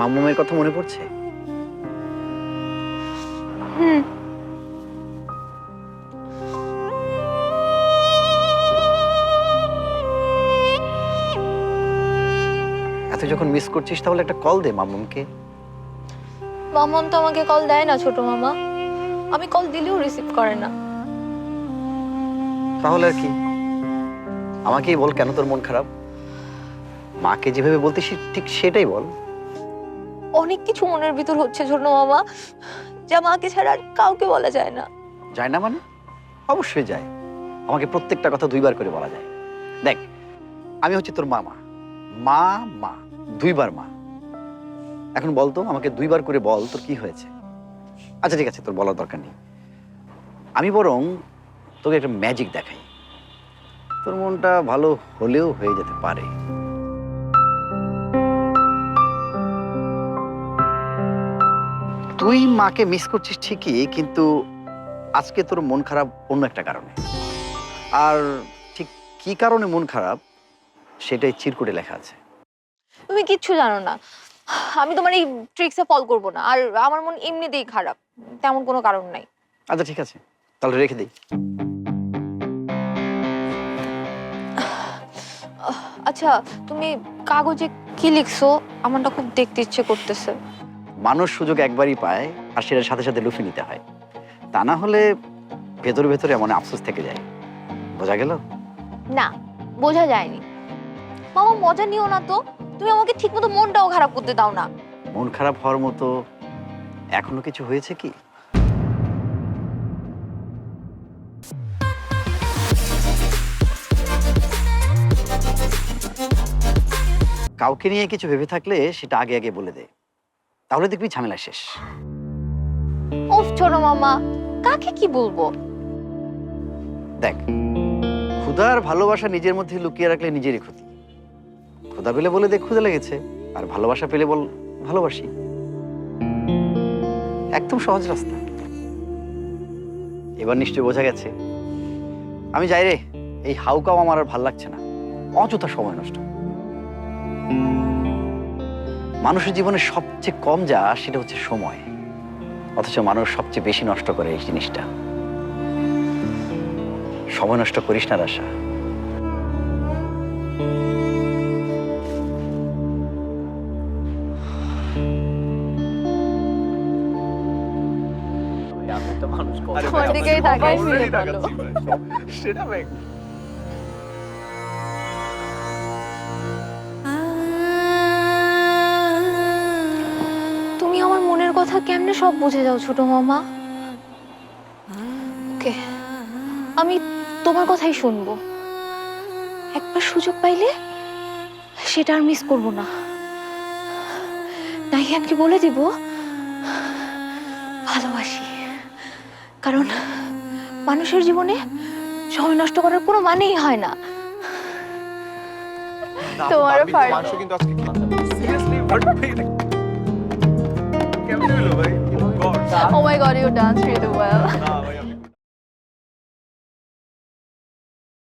মামুমের কথা মনে পড়ছে? এত যখন মিস করছিস তাহলে একটা কল দে মামুমকে। মামুন তো আমাকে কল দেয় না ছোট মামা, আমি কল দিলেও রিসিভ করে না। তাহলে আর কি, আমাকেই বল কেন তোর মন খারাপ। মাকে যেভাবে বলতিস ঠিক সেটাই বল। অনেক কিছু মনের ভিতর হচ্ছে ছোট মামা, যা মাকে ছাড়া আর কাউকে বলা যায় না। যায় না মানে? অবশ্যই যায়। আমাকে প্রত্যেকটা কথা দুইবার করে বলা যায়। দেখ, আমি হচ্ছে তোর মামা, মা মা দুইবার মা। এখন বলতো আমাকে দুইবার করে বল তোর কি হয়েছে। আচ্ছা ঠিক আছে, তোর বলার দরকার নেই। আমি বরং তোকে একটা ম্যাজিক দেখাই, তোর মনটা ভালো হলেও হয়ে যেতে পারে। তুই মাকে মিস করছিস ঠিকই, কিন্তু আজকে তোর মন খারাপ অন্য একটা কারণে। আর ঠিক কি কারণে মন খারাপ সেটাই চিরকুটে লেখা আছে। তুমি কিচ্ছু জানো না, আমি তোমার এই ট্রিক্সে ফল করব না। আর আমার মন এমনিতেই খারাপ, তেমন কোনো কারণ নাই। আচ্ছা ঠিক আছে, তাহলে রেখে দিই। আচ্ছা, তুমি কাগজে কি লিখছো? আমারটা খুব দেখতে ইচ্ছে করতেছে। মানুষ সুযোগ একবারই পায়, আর সেটার সাথে সাথে লুফে নিতে হয়। তা না হলে ভেতরে ভেতরে এমন আফসোস থেকে যায়। বোঝা গেল? না, বোঝা যায়নি। মামা মজা নিও না তো, তুমি আমাকে ঠিক মতো মনটাও খারাপ করতে দাও না। মন খারাপ হওয়ার মতো এখনো কিছু হয়েছে কি? কাউকে নিয়ে কিছু ভেবে থাকলে সেটা আগে আগে বলে দে, তাহলে দেখবি ঝামেলা শেষ। ওফ ছোট মামা, কাকে কি বলবো? দেখ, ক্ষুধার ভালোবাসা নিজের মধ্যে লুকিয়ে রাখলে নিজেরই ক্ষতি। ক্ষুধা পেলে বলে দেখ ক্ষুধা লেগেছে, আর ভালোবাসা পেলে বল ভালোবাসি। একদম সহজ রাস্তা। এবার নিশ্চয়ই বোঝা গেছে। আমি যাই রে, এই হাউকাও আমার আর ভাল লাগছে না। অযথা সময় নষ্ট। মানুষের জীবনে সবচেয়ে কম যা সেটা হচ্ছে সময়, অথচ মানুষ সবচেয়ে বেশি নষ্ট করে এই জিনিসটা। সময় নষ্ট করিস না রাশা। তোমার দিকেই তাকাই ফিরে বলো। তুমি আমার মনের কথা কেমনে সব বুঝে যাও ছোট মামা? ওকে, আমি তোমার কথাই শুনবো। একবার সুযোগ পাইলে সেটা আর মিস করবো না। নাহিয়ানকে বলে দিব ভালোবাসি, কারণ মানুষের জীবনে সময় নষ্ট করার কোনো মানেই হয় না। তোমারও মাংস কিন্তু আজকে সিরিয়াসলি কেমন হলো ভাই? Oh my god, you danced really well. না ভাই